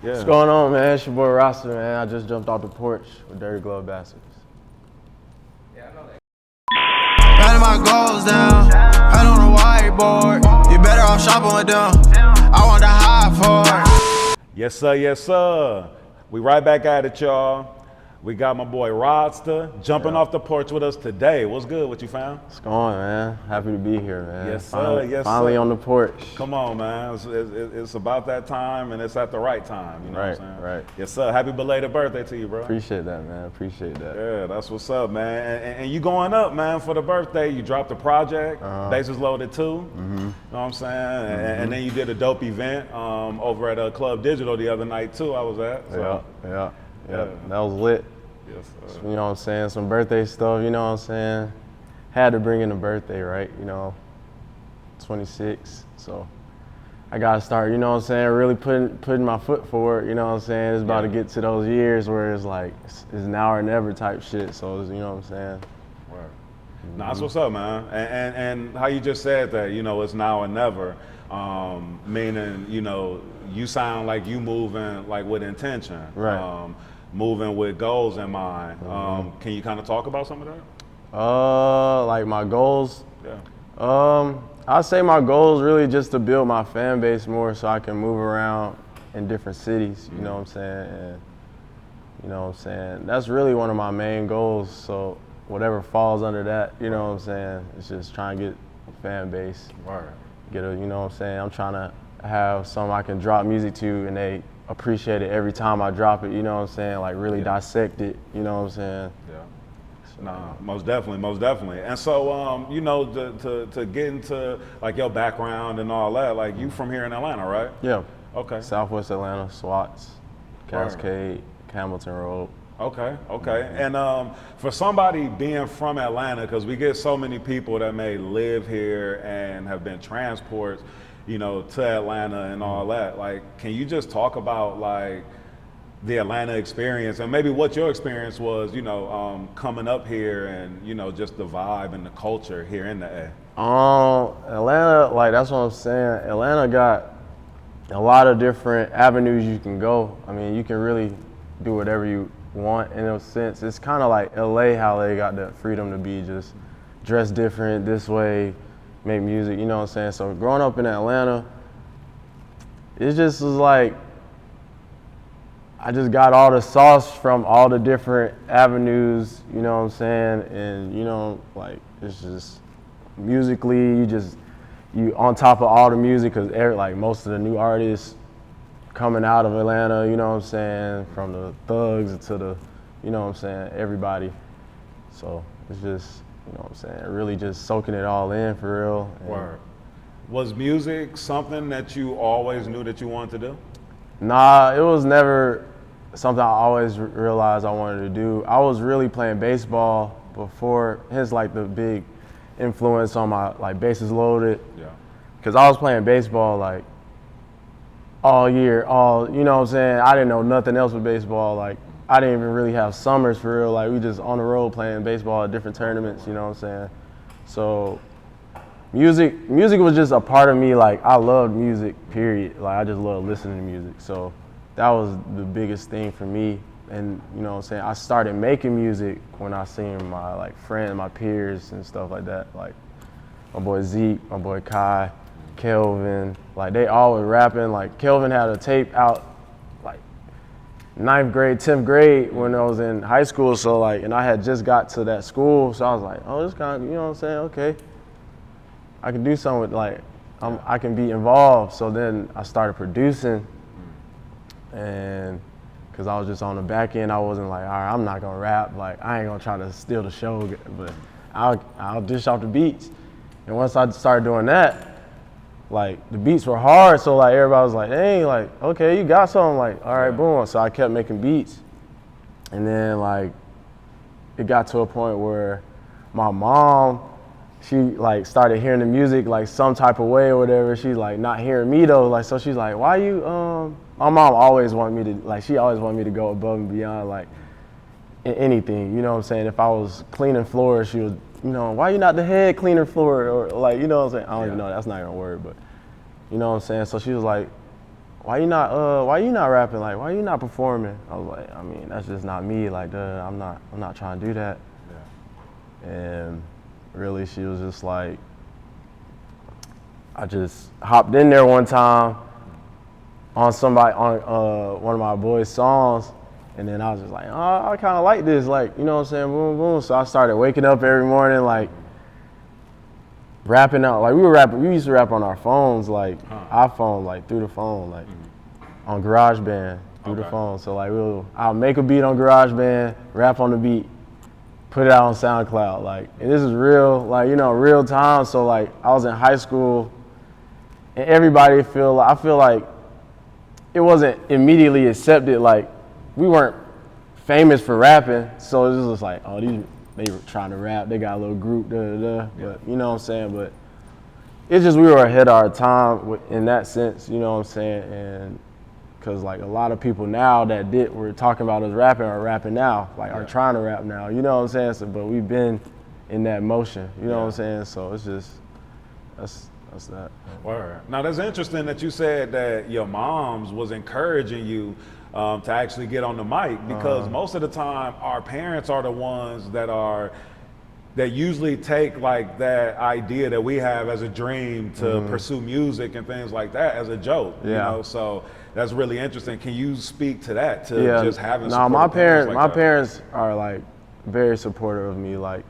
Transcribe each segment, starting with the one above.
Yeah. What's going on, man? It's your boy Rasta, man. I just jumped off the porch with Dirty Glove Bastards. Yeah, I know that. Writing my goals down, head on the whiteboard. You better off shopping with them. I want the high for it. Yes, sir. Yes, sir. We right back at it, y'all. We got my boy Rodster jumping off the porch with us today. What's good? What you found? What's going on, man? Happy to be here, man. Yes, sir. Finally on the porch. Come on, man. It's about that time, and it's at the right time. You know what I'm saying? Right. Yes, sir. Happy belated birthday to you, bro. Appreciate that, man. Appreciate that. Yeah, that's what's up, man. And you going up, man, for the birthday. You dropped the project, Bases Loaded 2. You know what I'm saying? And then you did a dope event over at Club Digital the other night, too, I was at. So. Yeah. That was lit. Yes, sir. You know what I'm saying? Some birthday stuff, you know what I'm saying? Had to bring in a birthday, right? 26. So I gotta start, you know what I'm saying, really putting my foot forward, you know what I'm saying? It's about to get to those years where it's like it's now or never type shit. So you know what I'm saying? Word. Nah, that's what's up, man. And how you just said that, it's now or never. Meaning, you sound like you moving like with intention. Right. Moving with goals in mind. Can you kind of talk about some of that? Like my goals. Yeah. I'd say my goal is really just to build my fan base more so I can move around in different cities, you know what I'm saying? And you know what I'm saying? That's really one of my main goals. So whatever falls under that, you know what I'm saying? It's just trying to get a fan base. Word. You know what I'm saying? I'm trying to have something I can drop music to and they appreciate it every time I drop it, you know what I'm saying? Like really dissect it, you know what I'm saying? Yeah. Nah, most definitely. And so, to get into like your background and all that, like you from here in Atlanta, right? Yeah. Okay. Southwest Atlanta, Swats, Cascade, Campbellton Road. Okay. And for somebody being from Atlanta, because we get so many people that may live here and have been transported, to Atlanta and all that, like, can you just talk about like the Atlanta experience and maybe what your experience was, coming up here and, just the vibe and the culture here in the A? Atlanta, like that's what I'm saying. Atlanta got a lot of different avenues you can go. I mean, you can really do whatever you want in a sense. It's kind of like LA, how they got the freedom to be just dressed different this way, make music, you know what I'm saying? So growing up in Atlanta, it just was like, I just got all the sauce from all the different avenues, you know what I'm saying? And like it's just musically, you on top of all the music, cause like most of the new artists coming out of Atlanta, you know what I'm saying? From the thugs to the, you know what I'm saying, everybody. So it's just, you know what I'm saying, really just soaking it all in for real. Word. Was music something that you always knew that you wanted to do? Nah, it was never something I always realized I wanted to do. I was really playing baseball before, hence like the big influence on my like Bases Loaded. Yeah. Cause I was playing baseball like all year, you know what I'm saying? I didn't know nothing else with baseball. Like I didn't even really have summers for real. Like we just on the road playing baseball at different tournaments, you know what I'm saying? So music was just a part of me. Like I loved music, period. Like I just loved listening to music. So that was the biggest thing for me. And you know what I'm saying? I started making music when I seen my like friends, my peers and stuff like that. Like my boy Zeke, my boy Kai, Kelvin, like they all were rapping. Like Kelvin had a tape out like 9th grade, 10th grade when I was in high school. So like, and I had just got to that school. So I was like, oh, this kind of, you know what I'm saying? Okay, I can do something with like, I can be involved. So then I started producing, and cause I was just on the back end, I wasn't like, all right, I'm not gonna rap. Like I ain't gonna try to steal the show, but I'll dish off the beats. And once I started doing that, like the beats were hard, so like everybody was like, hey, like, okay, you got something, like, all right, boom. So I kept making beats. And then like, it got to a point where my mom, she like started hearing the music like some type of way or whatever. She's like not hearing me though, like, so she's like, why you, my mom always wanted me to, like, she always wanted me to go above and beyond, like, in anything, you know what I'm saying? If I was cleaning floors, she was, why you not the head cleaner floor? Or like, you know what I'm saying? I don't even know, that's not gonna work, but you know what I'm saying? So she was like, why you not rapping? Like, why you not performing? I was like, I mean, that's just not me. Like, I'm not trying to do that. Yeah. And really, she was just like, I just hopped in there one time on one of my boys' songs, and then I was just like, oh, I kind of like this, like, you know what I'm saying, boom, boom. So I started waking up every morning, like, rapping out. Like, we used to rap on our phones, like, iPhone, like, through the phone, like, on GarageBand, through the phone. So, like, I'll make a beat on GarageBand, rap on the beat, put it out on SoundCloud, like, and this is real, like, you know, real time. So, like, I was in high school, and everybody I feel like it wasn't immediately accepted. Like, we weren't famous for rapping, so it was just like, oh, they were trying to rap. They got a little group, But you know what I'm saying. But it's just we were ahead of our time in that sense. You know what I'm saying. And because like a lot of people now that were talking about us rapping are rapping now, like are trying to rap now. You know what I'm saying. So, but we've been in that motion. You know what I'm saying. So it's just that's that. Word. Now that's interesting that you said that your moms was encouraging you to actually get on the mic, because most of the time our parents are the ones that usually take like that idea that we have as a dream to pursue music and things like that as a joke. You know, so that's really interesting. Can you speak to that? Just having my parents are like very supportive of me. Like,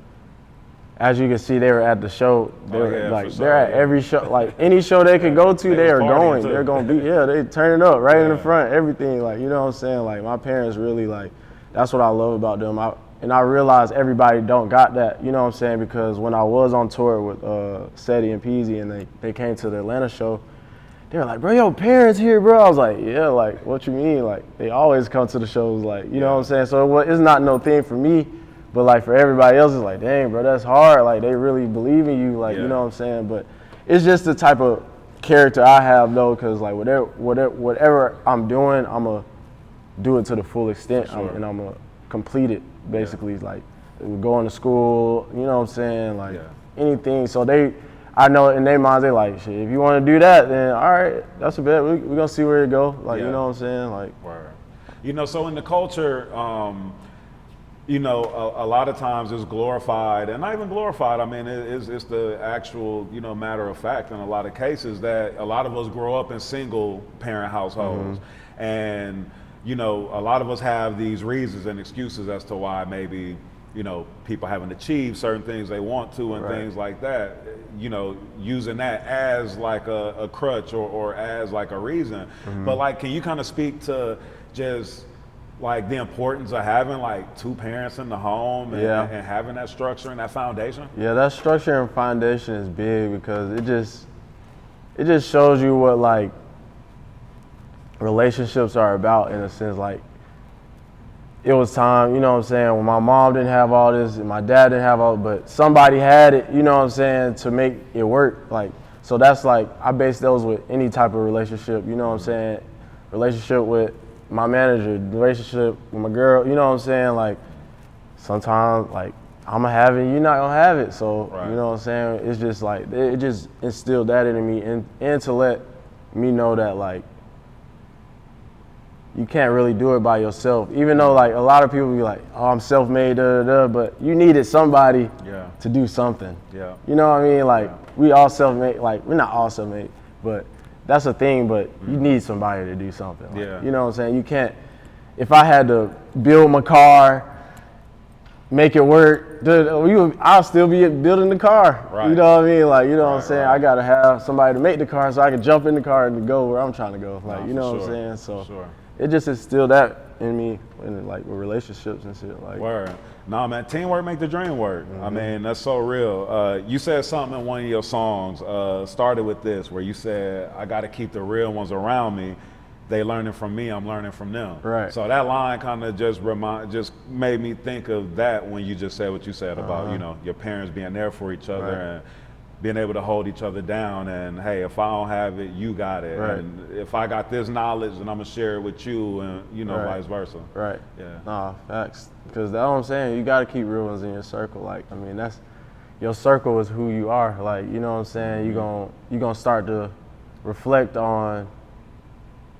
as you can see, they were at the show. They're at every show. Like any show they could go to, they are going. They're gonna be. Yeah, they turn it up right in the front. Everything. Like, you know what I'm saying. Like, my parents really, like, that's what I love about them. And I realize everybody don't got that. You know what I'm saying? Because when I was on tour with Seddy and Peezy, and they came to the Atlanta show, they were like, bro, your parents here, bro. I was like, yeah. Like, what you mean? Like, they always come to the shows. Like, you know what I'm saying. So it's not no thing for me. But like for everybody else, it's like, dang, bro, that's hard. Like, they really believe in you. Like, you know what I'm saying? But it's just the type of character I have, though, because like whatever I'm doing, I'm going to do it to the full extent. And I'm going to complete it, basically. Like, going to school, you know what I'm saying? Like, anything. So I know in their minds, they like, shit, if you want to do that, then all right, that's a bet. We're going to see where it go. Like, you know what I'm saying? Like, word. You know, so in the culture, you know, a lot of times it's glorified, and not even glorified. I mean, it's the actual, you know, matter of fact in a lot of cases that a lot of us grow up in single parent households. And, you know, a lot of us have these reasons and excuses as to why maybe, you know, people haven't achieved certain things they want to and things like that, you know, using that as like a crutch or as like a reason. But like, can you kind of speak to just like the importance of having like two parents in the home and having that structure and that foundation? Yeah, that structure and foundation is big, because it just shows you what like relationships are about, in a sense. Like, it was time, you know what I'm saying, when my mom didn't have all this and my dad didn't have all, but somebody had it, you know what I'm saying, to make it work. Like, so that's like, I base those with any type of relationship, you know what I'm saying, relationship with my manager, relationship with my girl, you know what I'm saying? Like, sometimes, like, I'm gonna have it, you're not gonna have it. So, you know what I'm saying? It's just like, it just instilled that into me, and to let me know that, like, you can't really do it by yourself. Even though, like, a lot of people be like, oh, I'm self-made, but you needed somebody to do something. Yeah. You know what I mean? Like, we all self-made, like, we're not all self-made, but that's a thing, but you need somebody to do something. Like, you know what I'm saying? You can't, if I had to build my car, make it work, I'll still be building the car. You know what I mean? Like, you know what I'm saying? I got to have somebody to make the car so I can jump in the car and go where I'm trying to go. Like, you know what I'm saying? So it just instilled that in me, in like with relationships and shit. Like, word. Nah, man, teamwork make the dream work. I mean, that's so real. You said something in one of your songs, started with this, where you said, I got to keep the real ones around me. They learning from me, I'm learning from them. Right. So that line kind of just made me think of that when you just said what you said about, you know, your parents being there for each other and being able to hold each other down, and hey, if I don't have it, you got it. And if I got this knowledge, then I'm gonna share it with you, and you know, vice versa. Yeah. Nah, facts. Because that's what I'm saying, you gotta keep real ones in your circle. Like, I mean, that's, your circle is who you are. Like, you know what I'm saying? You gonna start to reflect on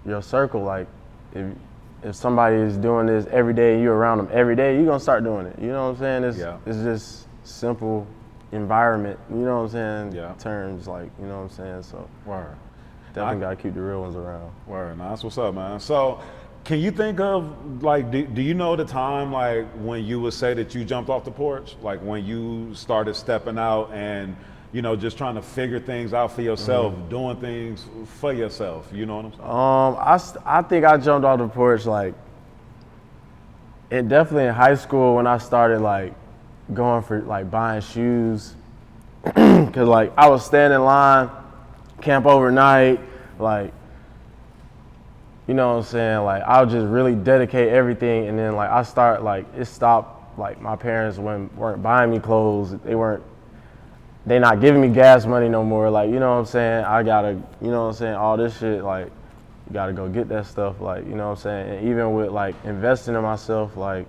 your circle. Like if somebody is doing this every day and you're around them every day, you're gonna start doing it. You know what I'm saying? It's just simple environment, you know what I'm saying? Yeah. Terms, like, you know what I'm saying? So Word. definitely gotta keep the real ones around. Word, nah, that's what's up, man. So can you think of, like, do you know the time, like, when you would say that you jumped off the porch? Like, when you started stepping out and, you know, just trying to figure things out for yourself, doing things for yourself, you know what I'm saying? I think I jumped off the porch, like, definitely in high school when I started, like, going for, like, buying shoes. Because, like, I was staying in line, camp overnight, like, you know what I'm saying? Like, I would just really dedicate everything, and then, like, it stopped, like, my parents weren't buying me clothes. They not giving me gas money no more. Like, you know what I'm saying? I gotta, you know what I'm saying? All this shit, like, you gotta go get that stuff, like, you know what I'm saying? And even with, like, investing in myself, like,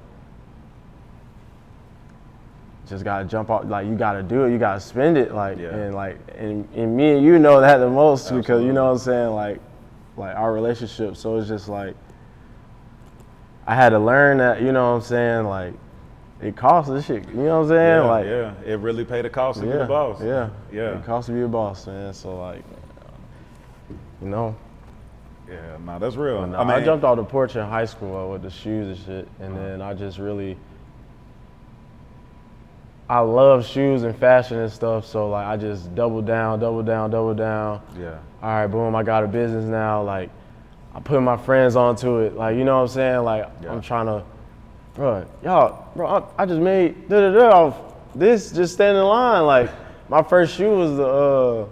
just gotta jump out, like, you gotta do it, you gotta spend it, like, and, like, and me and you know that the most. Absolutely. Because, you know what I'm saying, like our relationship. So it's just like, I had to learn that, you know what I'm saying, like, it costs this shit, you know what I'm saying? Yeah, like, yeah, it really paid the cost to be the boss. Yeah, yeah. It costs to be a boss, man. So, like, you know. Yeah, nah, that's real. I mean, I jumped off the porch in high school with the shoes and shit, and then I just really, I love shoes and fashion and stuff, so, like, I just double down. Yeah. All right, boom, I got a business now. Like, I put my friends onto it. Like, you know what I'm saying? Like, I'm trying to, I just made off this, just standing in line. Like, my first shoe was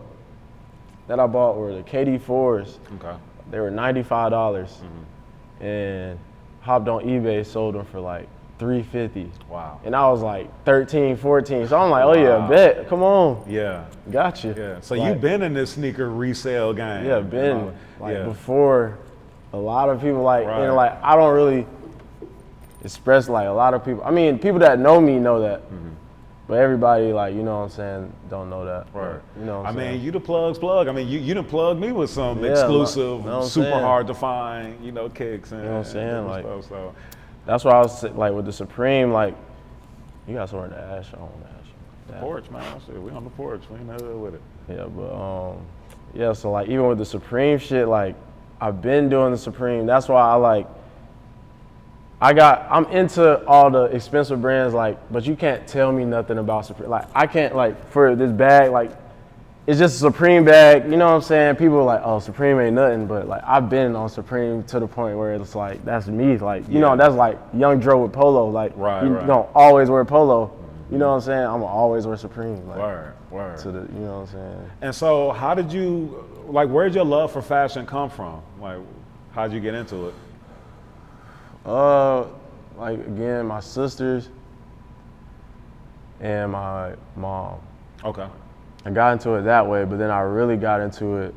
that I bought were the KD4s. Okay. They were $95. And hopped on eBay, sold them for like $350. Wow. And I was like 13, 14. So I'm like, oh yeah, bet, come on. Yeah. Gotcha. Yeah. So like, you've been in this sneaker resale game. Yeah, been before a lot of people, like, Right. and like, I don't really express, like, a lot of people. I mean, people that know me know that. But everybody, like, you know what I'm saying, don't know that. Right. You know what I'm saying? mean, you the plug's plug. I mean, you done plugged me with some exclusive, know what I'm super saying? hard to find, you know, kicks and, You know what I'm saying? and Like, stuff. So that's why I was, like, with the Supreme, like, you got somewhere to ash on. Porch, man. Shit, we on the porch. We in the hood with it. Yeah, but yeah. So, like, even with the Supreme shit, like, I've been doing the Supreme. That's why I'm into all the expensive brands, like, but you can't tell me nothing about Supreme. Like, I can't, like, for this bag, like, it's just a Supreme bag. You know what I'm saying? People are like, oh, Supreme ain't nothing, but, like, I've been on Supreme to the point where it's like, that's me. Like, you know, that's like Young Dro with Polo. Like, you don't always wear Polo. You know what I'm saying? I'm gonna always wear Supreme. Like, Word. To the, you know what I'm saying? And so how did you, like, where'd your love for fashion come from? Like, how'd you get into it? Like, again, my sisters and my mom. Okay. I got into it that way, but then I really got into it.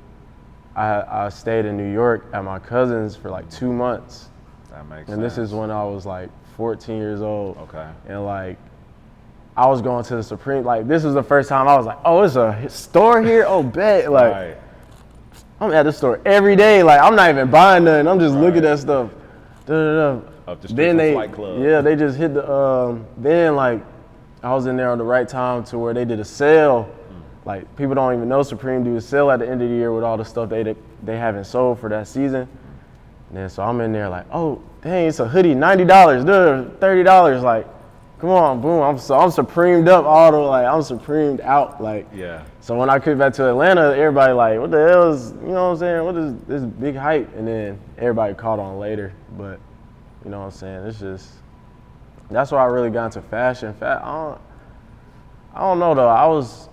I stayed in New York at my cousin's for like 2 months. That makes sense. And this is when I was like 14 years old. Okay. And, like, I was going to the Supreme, like, this was the first time I was like, oh, it's a store here? Oh, bet. Like, Right. I'm at the store every day. Like, I'm not even buying nothing. I'm just looking at stuff. Up the street from Flight Club. Yeah, they just hit the, then, like, I was in there on the right time to where they did a sale. Like, people don't even know Supreme do a sale at the end of the year with all the stuff they haven't sold for that season. And then, so I'm in there like, oh, dang, it's a hoodie, $90, dude, $30. Like, come on, boom. I'm Supremed up I'm Supremed out. Like, Yeah. So when I came back to Atlanta, everybody like, what the hell is, you know what I'm saying? What is this big hype? And then everybody caught on later. But, you know what I'm saying? It's just, that's why I really got into fashion. I don't know though.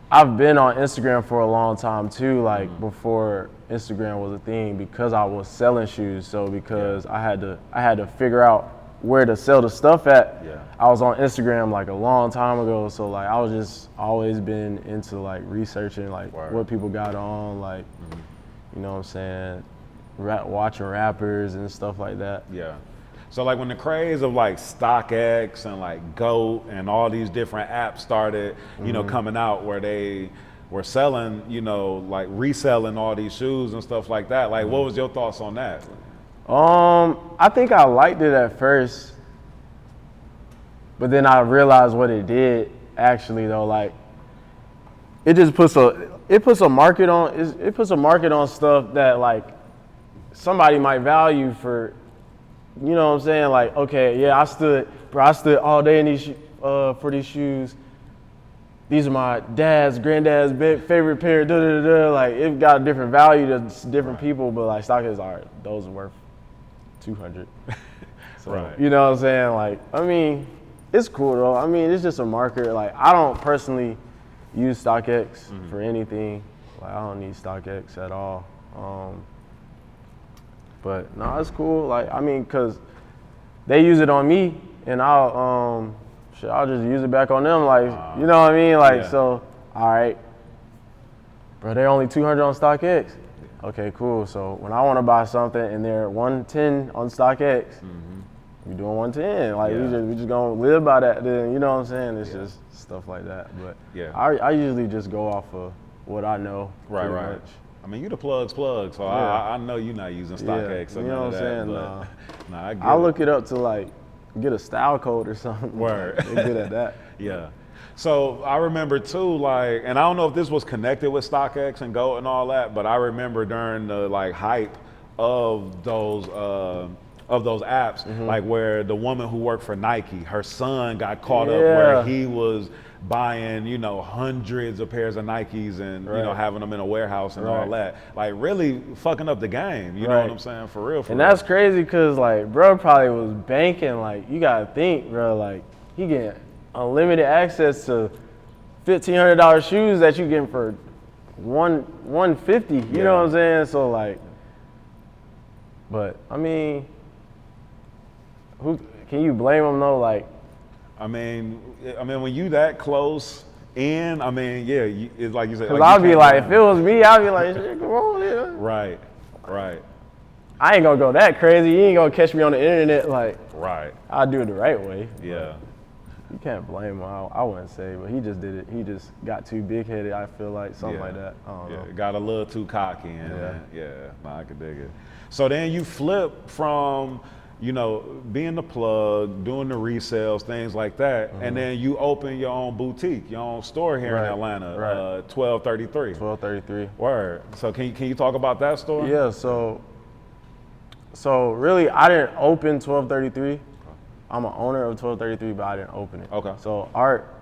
I've been on Instagram for a long time too, like before Instagram was a thing, because I was selling shoes. So because I had to figure out where to sell the stuff at. Yeah. I was on Instagram like a long time ago, so like I was just always been into like researching like what people got on, like you know what I'm saying, watching rappers and stuff like that. Yeah. So like when the craze of like StockX and like GOAT and all these different apps started, you know, coming out where they were selling, you know, like reselling all these shoes and stuff like that. Like, what was your thoughts on that? I think I liked it at first, but then I realized what it did actually though. Like, it just puts a market on stuff that like somebody might value for, you know what I'm saying? Like, okay, yeah, I stood all day in these for these shoes. These are my granddad's favorite pair. Like, it got a different value to different people, but like StockX, all right, those are worth $200. So, Right. you know what I'm saying? Like, I mean, it's cool though. I mean, it's just a marker. Like, I don't personally use StockX for anything. Like, I don't need StockX at all. But no, it's cool. Like, I mean, cause they use it on me, and I'll just use it back on them. Like, you know what I mean? Like, yeah. so, all right, bro, they're only 200 on StockX. Okay, cool. So when I want to buy something and they're 110 on StockX, we doing 110. Like, Yeah. we just gonna live by that. Then, you know what I'm saying? It's just stuff like that. But Yeah. I usually just go off of what I know. Right, pretty right. much. I mean, you the plug, so Yeah. I know you're not using StockX or you know none what of I'm that. saying? But, nah, I get I it. look it up to like get a style code or something. Word. They're good at that. Yeah. So I remember too, like, and I don't know if this was connected with StockX and Go and all that, but I remember during the like hype of those apps, like where the woman who worked for Nike, her son got caught up where Yeah. he was buying, you know, hundreds of pairs of Nikes and you know, Right. having them in a warehouse and all Right. that, like really fucking up the game. You know Right. what I'm saying? For real. And that's crazy because, like, bro probably was banking. Like, you got to think, bro, like, he getting unlimited access to $1,500 shoes that you getting for $150. You Yeah. know what I'm saying? So, like, but, I mean, who can you blame him, though? Like, I mean, when you that close in, I mean, yeah, it's like you said. because like, I'll you be can't like, blame if it was me, I'd be like, shit, come on, man. Right, right, I ain't gonna go that crazy. You ain't gonna catch me on the internet. Like, right. I'll do it the right way. Yeah, You can't blame him. I wouldn't say, but he just did it. He just got too big-headed. I feel like something yeah. like that. I don't know. Got a little too cocky, and Yeah. nah, I could dig it. So then you flip from, you know, being the plug, doing the resales, things like that, and then you open your own boutique, your own store here in Right, Atlanta, right. 1233. 1233. Word. So can you talk about that store? Yeah. So really, I didn't open 1233. I'm an owner of 1233, but I didn't open it. Okay. So Art,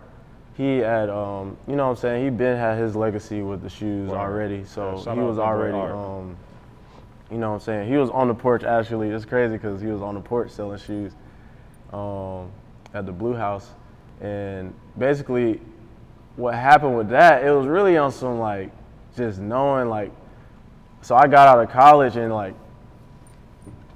he had, you know what I'm saying? He been had his legacy with the shoes Word. already. So Yeah, shout he out was to my boy already, Art. you know what I'm saying? He was on the porch actually. It's crazy because he was on the porch selling shoes at the Blue House. And basically what happened with that, it was really on some like just knowing like, so I got out of college in like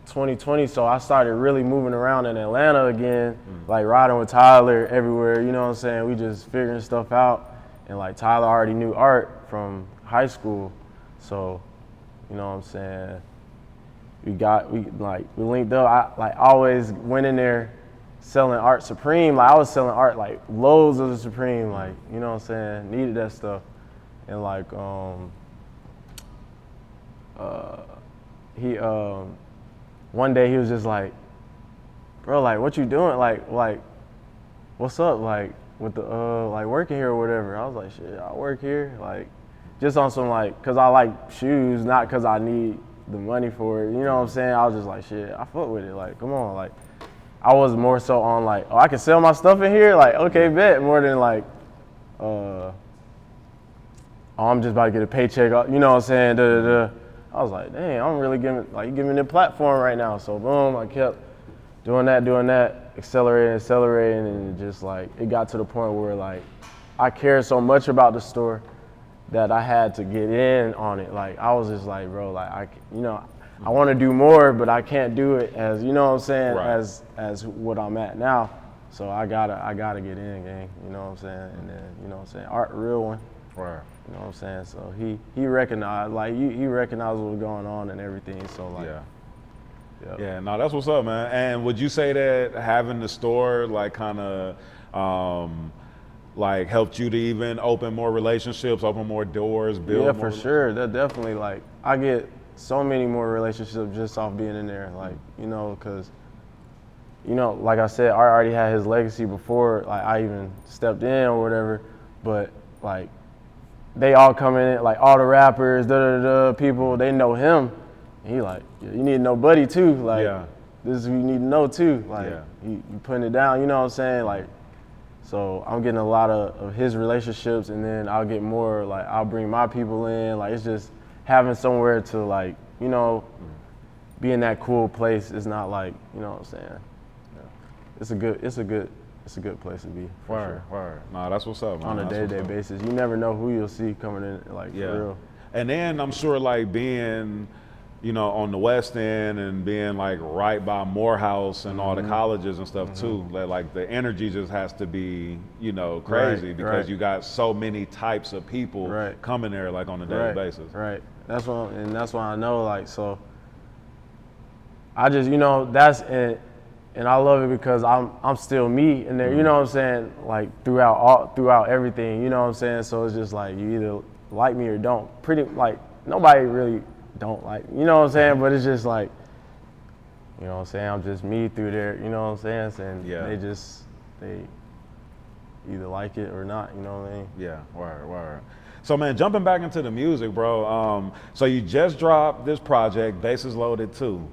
2020, so I started really moving around in Atlanta again, like riding with Tyler everywhere, you know what I'm saying? We just figuring stuff out. And like Tyler already knew Art from high school. So, you know what I'm saying? We linked up. I always went in there selling Art Supreme. Like, I was selling Art like loads of the Supreme, like, you know what I'm saying? Needed that stuff. And like one day he was just like, bro, like, what you doing? Like what's up? Like, with the like working here or whatever. I was like, shit, I work here. Like, just on some like, cause I like shoes, not cause I need the money for it. You know what I'm saying? I was just like, shit, I fuck with it. Like, come on. Like, I was more so on like, oh, I can sell my stuff in here. Like, okay, bet. More than like, oh, I'm just about to get a paycheck. You know what I'm saying? Da, da, da. I was like, dang, I'm really giving me the platform right now. So boom, I kept doing that, accelerating, and just like it got to the point where like I cared so much about the store that I had to get in on it. Like, I was just like, bro, like I want to do more, but I can't do it as, you know what I'm saying, Right. as what I'm at now. So I gotta get in, gang. You know what I'm saying? And then, you know what I'm saying, Art, real one. Right. You know what I'm saying? So he recognized, like, he recognized what was going on and everything. So like, Yeah. yep. Yeah, no, that's what's up, man. And would you say that having the store, like, kind of, like helped you to even open more relationships, open more doors, build Yeah, more for sure. That definitely, like, I get so many more relationships just off being in there, like, you know, because, you know, like I said, Art already had his legacy before, like, I even stepped in or whatever, but, like, they all come in, like, all the rappers, people, they know him, and he like, yeah, you need to know Buddy too, like, this is who you need to know too, like, you putting it down, you know what I'm saying, like, so I'm getting a lot of his relationships, and then I'll get more, like, I'll bring my people in, like, it's just having somewhere to, like, you know, be in that cool place is not like, you know what I'm saying, it's a good place to be, for sure. Word. Nah, that's what's up, man. On a day-to-day basis. You never know who you'll see coming in, like, for real. And then I'm sure, like, being, you know, on the West End and being, like, right by Morehouse and all the colleges and stuff, too, like, the energy just has to be, you know, crazy because you got so many types of people coming there, like, on a daily basis. Right. That's why I know, like, so I just, you know, that's it. And I love it because I'm still me in there, you know what I'm saying? Like throughout everything, you know what I'm saying? So it's just like you either like me or don't. Pretty like nobody really don't like, you know what I'm saying? But it's just like, you know what I'm saying? I'm just me through there, you know what I'm saying? And they either like it or not, you know what I mean? Yeah, word. So man, jumping back into the music, bro. So you just dropped this project, Bases Loaded 2.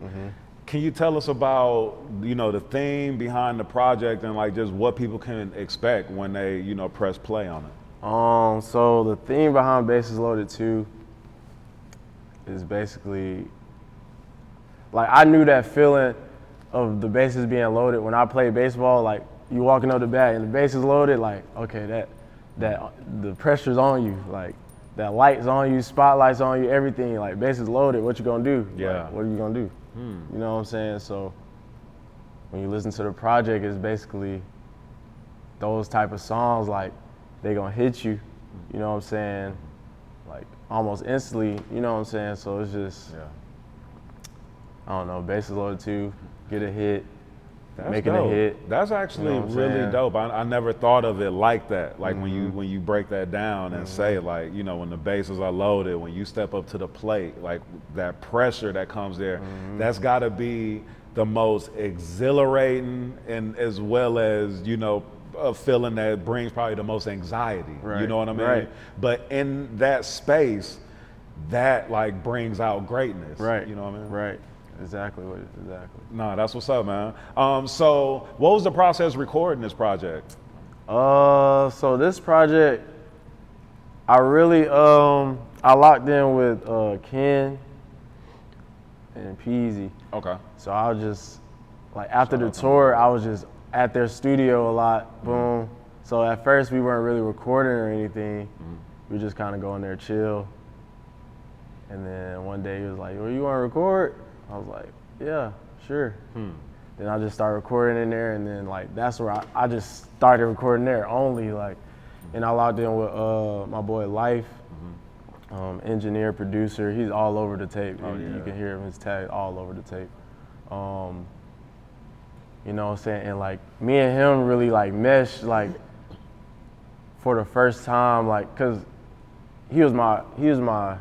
Can you tell us about, you know, the theme behind the project and like just what people can expect when they, you know, press play on it? So the theme behind Bases Loaded 2 is basically, like, I knew that feeling of the bases being loaded when I played baseball. Like, you walking up the bat and the bases loaded, like, okay, that the pressure's on you, like that light's on you, spotlight's on you, everything. Like, bases loaded, what you gonna do? Like, what are you gonna do? You know what I'm saying? So when you listen to the project, it's basically those type of songs, like, they gonna hit you, you know what I'm saying? Like, almost instantly, you know what I'm saying? So it's just, I don't know, Bases Loaded 2, get a hit, making dope. A hit. That's actually, you know, really dope. I never thought of it like that. Like when you break that down and say, like, you know, when the bases are loaded, when you step up to the plate, like that pressure that comes there, that's got to be the most exhilarating and as well as, you know, a feeling that brings probably the most anxiety. You know what I mean? But in that space, that like brings out greatness. You know what I mean? Exactly. Nah, that's what's up, man. So what was the process recording this project? So this project, I really, I locked in with Ken and Peezy. Okay. So I was just, like, after the tour, I was just at their studio a lot, boom. So at first we weren't really recording or anything. We were just kind of going there chill. And then one day he was like, well, you want to record? I was like, yeah, sure. Then I just started recording in there, and then like that's where I just started recording there only, like, and I logged in with my boy Life, engineer, producer. He's all over the tape. You can hear him, his tag all over the tape. You know what I'm saying? And like me and him really like meshed, like, for the first time, like, cause he was my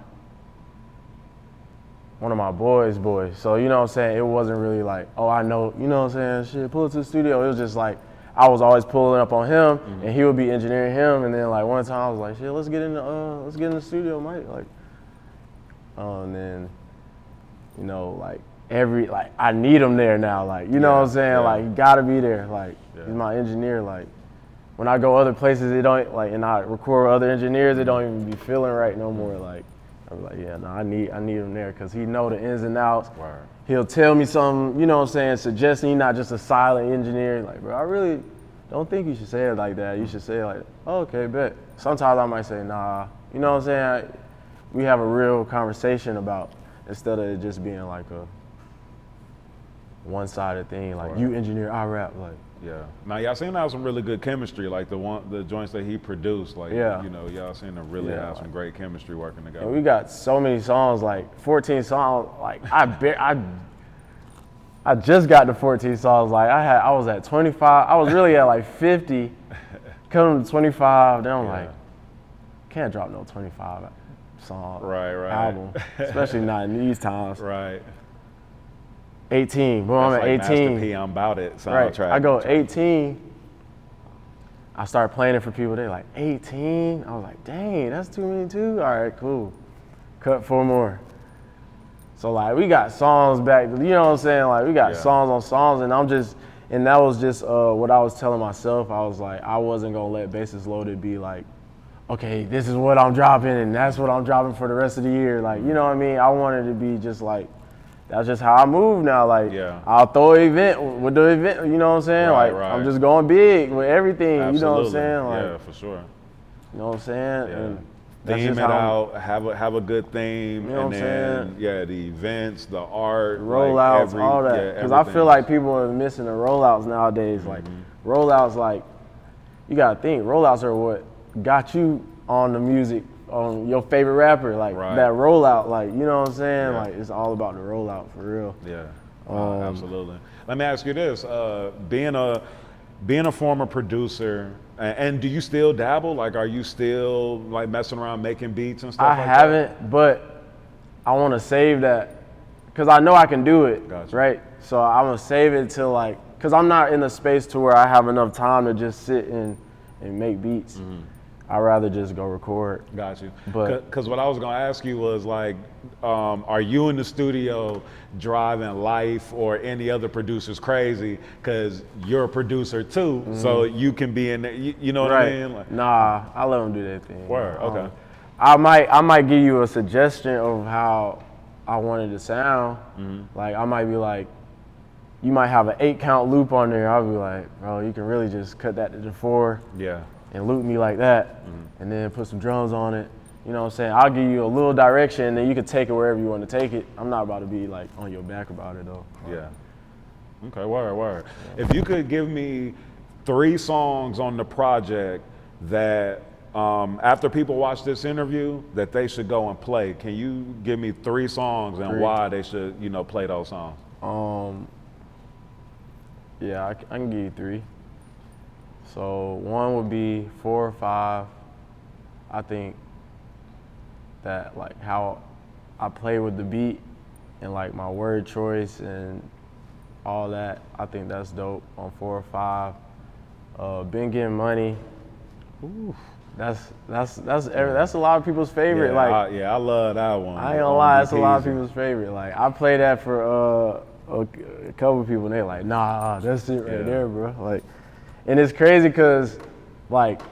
one of my boys. So, you know what I'm saying? It wasn't really like, oh, I know, you know what I'm saying? Shit, pull it to the studio. It was just like, I was always pulling up on him, and he would be engineering him. And then like one time I was like, shit, let's get in the studio, Mike. Like, and then, you know, like I need him there now. Like, you know what I'm saying? Like, he gotta be there. Like, he's my engineer. Like, when I go other places, it don't, like, and I record with other engineers, it don't even be feeling right no more. Like, I'm like, yeah, no, I need him there because he know the ins and outs. He'll tell me something, you know what I'm saying, suggesting he's not just a silent engineer. Like, bro, I really don't think you should say it like that. You should say it like, oh, okay, bet. Sometimes I might say, nah, you know what I'm saying? We have a real conversation about, instead of it just being like a one-sided thing, like, you engineer, I rap, like. Now y'all seem to have some really good chemistry, like the joints that he produced, like, you know, y'all seem to really have some great chemistry working together. And we got so many songs, like 14 songs, like I just got to 14 songs, like I was at 25, I was really at like 50, cut them to 25. Then I'm Yeah. like, can't drop no 25 song Right. album, especially not in these times. Right. 18, boom, I'm That's at like Master 18. P, I'm Bout It Right, soundtrack. I go 18. I start playing it for people. They're like, 18? I was like, dang, that's too many too. All right, cool. Cut 4 more. So like we got songs back, you know what I'm saying? Like we got Yeah. songs on songs, and that was just what I was telling myself. I was like, I wasn't gonna let Bases Loaded be like, okay, this is what I'm dropping, and that's what I'm dropping for the rest of the year. Like, you know what I mean? I wanted to be just like, that's just how I move now. Like, Yeah. I'll throw an event with the event, you know what I'm saying? Right, like, right. I'm just going big with everything, Absolutely. you know what I'm saying? Like, Yeah, for sure. you know what I'm saying? Yeah. And that's Theme just it how out, have a good theme, You know and what I'm then saying? yeah, the events, the art, rollouts, like all that. yeah, Because I feel everything. like people are missing the rollouts nowadays. Like, rollouts, like, you got to think, rollouts are what got you on the music, on your favorite rapper. Like, Right. that rollout, like, you know what I'm saying? Yeah. Like, it's all about the rollout, for real. Yeah, Um, absolutely. Let me ask you this: being a former producer, and do you still dabble? Like, are you still like messing around making beats and stuff? I like haven't, but I want to save that because I know I can do it, Gotcha. right? So I'm gonna save it till like, because I'm not in a space to where I have enough time to just sit and make beats. I'd rather just go record. that? Got you. But- Because what I was gonna ask you was like, are you in the studio driving Life or any other producers crazy? Because you're a producer too, so you can be in there. You know what I mean? Like, Nah, I let them do their thing. Word, okay. I might give you a suggestion of how I wanted to sound. Like I might be like, you might have an 8-count loop on there. I'll be like, bro, you can really just cut that to the 4 yeah. and loop me like that, and then put some drums on it. You know what I'm saying? I'll give you a little direction, and then you can take it wherever you want to take it. I'm not about to be like on your back about it though. Yeah. Okay, word. If you could give me 3 songs on the project that after people watch this interview that they should go and play, can you give me 3 songs and 3. why they should, play those songs? Yeah, I can give you 3. So 1 would be 4 or 5. I think that like how I play with the beat and like my word choice and all that, I think that's dope on 4 or 5. Been Getting Money. Ooh, that's a lot of people's favorite. I love that one. I ain't gonna lie, that's a lot of Peezy. people's favorite. Like I play that for a couple of people, and they're like, nah, that's it right there, bro. Like, and it's crazy because, like,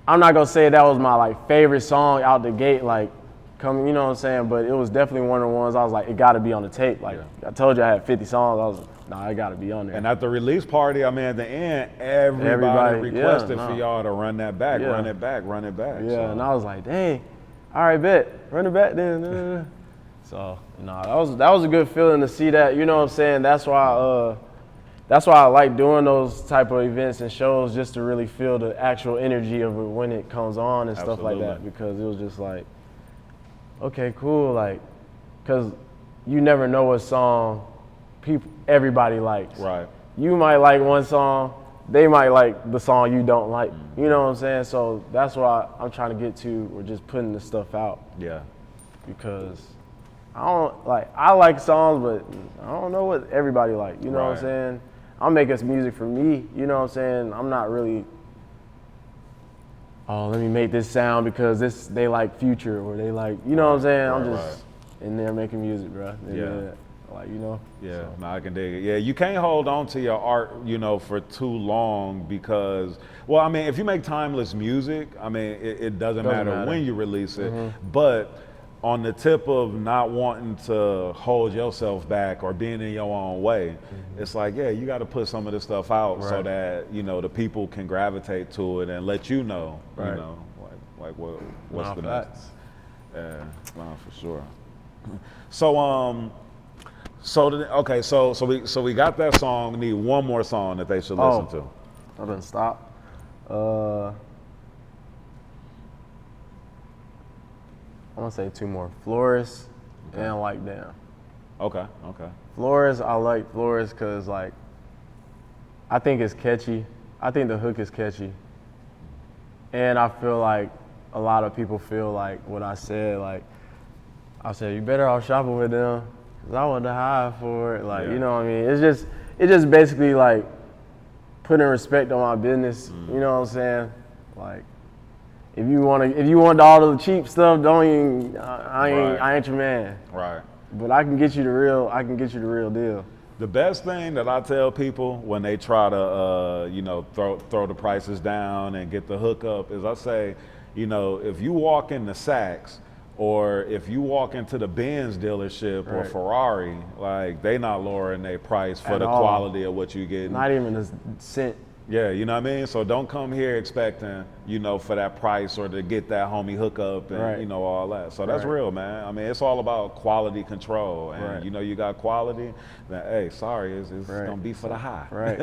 I'm not gonna say that was my like favorite song out the gate, like, coming, you know what I'm saying? But it was definitely one of the ones I was like, it got to be on the tape. Like I told you, I had 50 songs. I was like, nah, it got to be on there. And at the release party, I mean, at the end, everybody requested for y'all to run that back, run it back. Yeah, So. and I was like, dang, all right, bet, run it back then. So, that was a good feeling to see that. You know what I'm saying? That's why I like doing those type of events and shows, just to really feel the actual energy of it when it comes on and stuff like that. Because it was just like, okay, cool, like, because you never know what song everybody likes. Right. You might like one song, they might like the song you don't like. You know what I'm saying? So that's why I'm trying to get to, we're just putting this stuff out. Yeah. Because I like songs, but I don't know what everybody like. You know what I'm saying? I'm making music for me. You know what I'm saying? I'm not really, oh, let me make this sound because they like Future, or they like, you know what I'm saying? I'm just in there making music, bro. Yeah, no, I can dig it. Yeah, you can't hold on to your art, for too long because, well, I mean, if you make timeless music, I mean, it doesn't matter when you release it, but on the tip of not wanting to hold yourself back or being in your own way, it's like, yeah, you got to put some of this stuff out so that, the people can gravitate to it and let you know, like what's the next. Yeah, no, for sure. So we got that song. We need one more song that they should listen to. I didn't stop. I'm gonna say 2 more. Flores and Like Damn. Okay. Flores, I like Flores because, like, I think it's catchy. I think the hook is catchy. And I feel like a lot of people feel like what I said, like, I said, you better off shopping with them, because I want to hire for it. Like, you know what I mean? It's just basically like putting respect on my business, you know what I'm saying? Like, if you want all the cheap stuff, don't even, I ain't your man. Right. But I can get you the real deal. The best thing that I tell people when they try to, throw the prices down and get the hookup is I say, if you walk into Saks or if you walk into the Benz dealership or Ferrari, like they not lowering their price for the quality of what you get. Not even a cent. Yeah, you know what I mean? So don't come here expecting, for that price or to get that homie hookup and, all that. So that's real, man. I mean, it's all about quality control. And, you got quality, then, hey, sorry, it's going to be for the high. Right.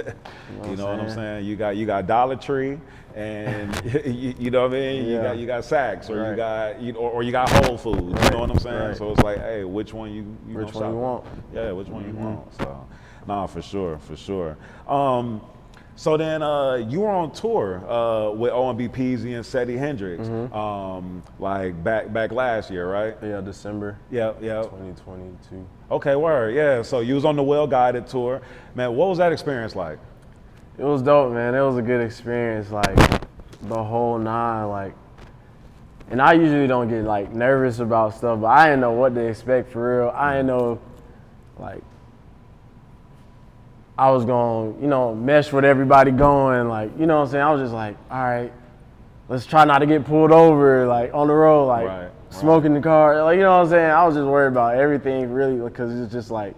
You know what I'm saying? You got Dollar Tree and, you know what I mean? Yeah. You got Saks or you got Whole Foods. You know what I'm saying? So it's like, hey, which one you which one you want? Yeah, which one you want. So, nah, for sure. So then you were on tour with OMB Peezy and Seddy Hendrinx, like back last year, right? Yeah, December. Yeah. 2022. Okay, word. Yeah. So you was on the Well Guided tour, man. What was that experience like? It was dope, man. It was a good experience, like the whole nine, like. And I usually don't get like nervous about stuff, but I didn't know what to expect for real. I didn't know, like. I was going to, mesh with everybody going, like, you know what I'm saying? I was just like, all right, let's try not to get pulled over, like, on the road, like, smoking the car. Like, you know what I'm saying? I was just worried about everything, really, because it's just like,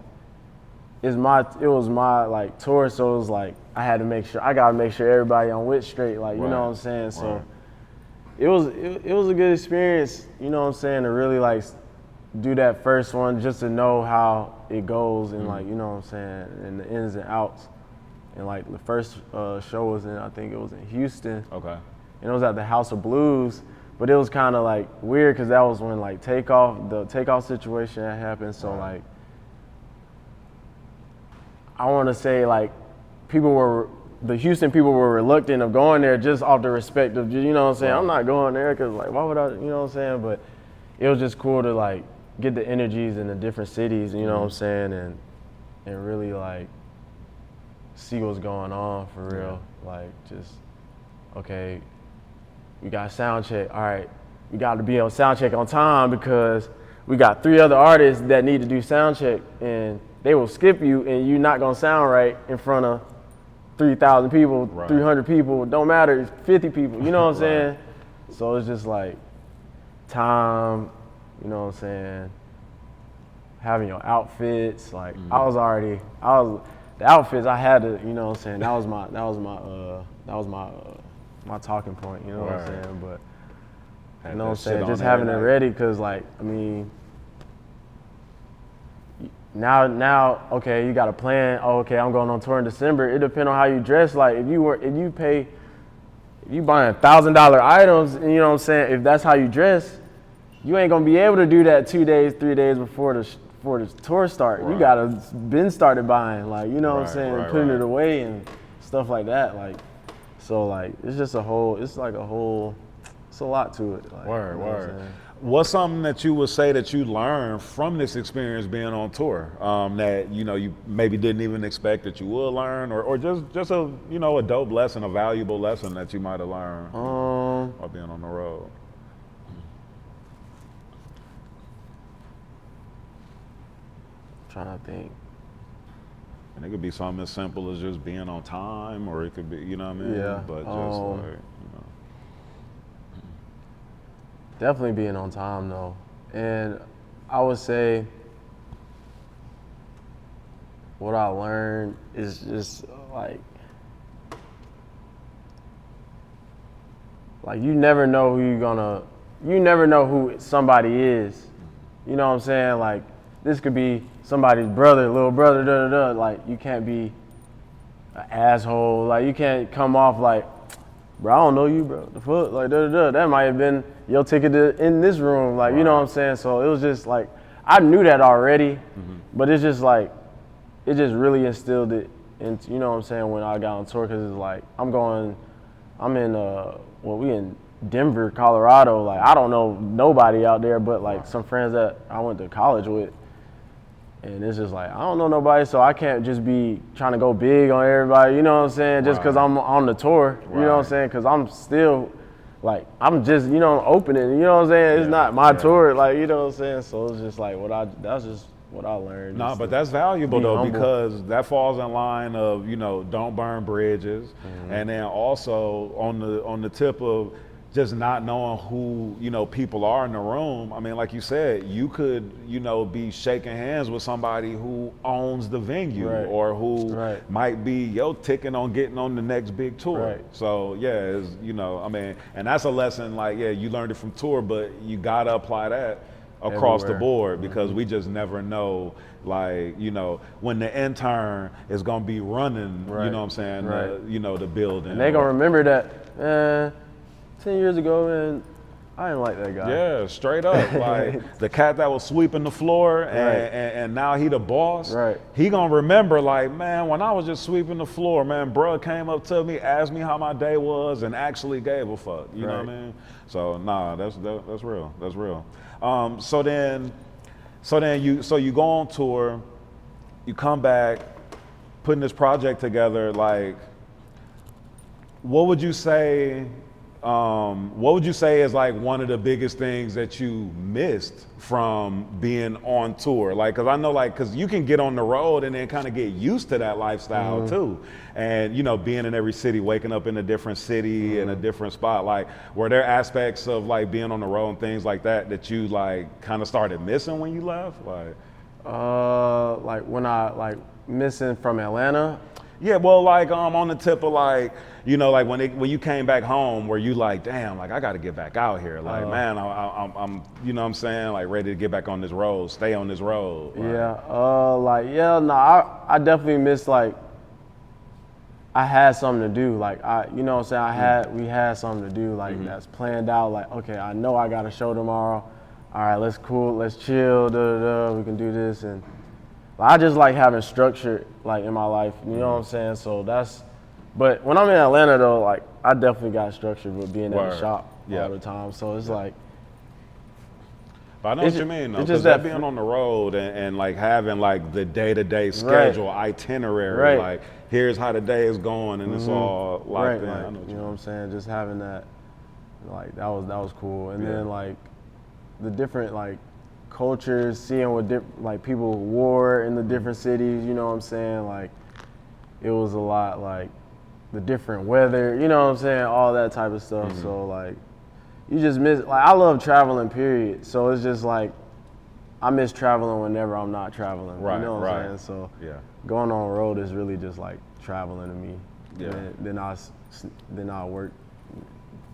it was my, like, tour, so it was like, I got to make sure everybody on with straight, like, you know what I'm saying? So it was a good experience, you know what I'm saying, to really, like, do that first one just to know how it goes and like, you know what I'm saying, and the ins and outs. And like the first show was I think it was in Houston. Okay. And it was at the House of Blues, but it was kind of like weird because that was when like the takeoff situation had happened. So like, I want to say like the Houston people were reluctant of going there just off the respect of, you know what I'm saying, I'm not going there because like, why would I, you know what I'm saying? But it was just cool to like, get the energies in the different cities, you know what I'm saying, and really like see what's going on for real. Like just, okay, we got sound check. All right, we got to be on sound check on time because we got 3 other artists that need to do sound check, and they will skip you, and you're not gonna sound right in front of 3,000 people, 300 people. Don't matter, 50 people. You know what I'm saying? So it's just like time. You know what I'm saying? Having your outfits, like the outfits I had to, you know what I'm saying? That was my talking point, you know what I'm saying? But you know what I'm saying? Just having it ready, cause like, I mean, now, okay, you got a plan. Oh, okay, I'm going on tour in December. It depends on how you dress. Like if you buying $1,000 items, you know what I'm saying? If that's how you dress, you ain't gonna be able to do that 2 days, 3 days before the tour start. You gotta been started buying, like, you know what I'm saying, putting it away and stuff like that. Like, so like it's just it's a lot to it. Like, Word. What's something that you would say that you learned from this experience being on tour that you maybe didn't even expect that you would learn, or just a a dope lesson, a valuable lesson that you might have learned while being on the road? Trying to think. And it could be something as simple as just being on time, or it could be, you know what I mean? Yeah. But just like, Definitely being on time though. And I would say what I learned is just like you never know who somebody is. You know what I'm saying? Like this could be somebody's brother, little brother, Like you can't be an asshole. Like you can't come off like, bro, I don't know you, bro. The fuck, like That might have been your ticket in this room. Like, you know what I'm saying? So it was just like, I knew that already, but it's just like, it just really instilled it into, you know what I'm saying, when I got on tour, because it's like, I'm going I'm in we in Denver, Colorado. Like I don't know nobody out there, but like some friends that I went to college with. And it's just like, I don't know nobody, so I can't just be trying to go big on everybody, you know what I'm saying, just because I'm on the tour, you know what I'm saying, because I'm still, like, I'm just, opening, you know what I'm saying, it's not my tour, like, you know what I'm saying, so it's just like, that's just what I learned. No, but that's valuable though, humble. because that falls in line of, don't burn bridges, and then also on the tip of just not knowing who, people are in the room. I mean, like you said, you could, be shaking hands with somebody who owns the venue or who might be ticking on getting on the next big tour. Right. So yeah, it's, I mean, and that's a lesson like, yeah, you learned it from tour, but you gotta apply that across the board, because we just never know, like, when the intern is gonna be running, you know what I'm saying, the building. And they gonna remember that, 10 years ago, and I didn't like that guy. Yeah, straight up. Like the cat that was sweeping the floor and now he the boss. Right. He gonna remember, like, man, when I was just sweeping the floor, man, bruh came up to me, asked me how my day was, and actually gave a fuck. You know what I mean? So nah, that's real. That's real. So then you go on tour, you come back, putting this project together, like, what would you say is like one of the biggest things that you missed from being on tour? Like, cause I know, like, cause you can get on the road and then kind of get used to that lifestyle too. And, being in every city, waking up in a different city in a different spot, like, were there aspects of like being on the road and things like that you like kind of started missing when you left? Like when I missing from Atlanta. Yeah, well, like on the tip of like, like when you came back home, were you like, damn, like I got to get back out here, like man, I'm, you know what I'm saying, like ready to get back on this road, stay on this road. Like. I definitely miss, like, I had something to do, like you know what I'm saying, we had something to do, like that's planned out, like, okay, I know I got a show tomorrow, all right, let's chill, we can do this, and I just like having structure, like, in my life, you know what I'm saying? So but when I'm in Atlanta though, like, I definitely got structure with being at the shop all the time. So it's like. But I know what you mean though, because that being on the road and like having like the day-to-day schedule, itinerary, like here's how the day is going and it's all locked in. Like, you know what I'm saying? Just having that, like, that was cool. And then like the different like cultures, seeing what like people wore in the different cities, you know what I'm saying? Like, it was a lot, like the different weather, you know what I'm saying? All that type of stuff. So like, you just miss, like, I love traveling, period. So it's just like, I miss traveling whenever I'm not traveling. You know what I'm saying? So going on the road is really just like traveling to me. Yeah. Then I'll work,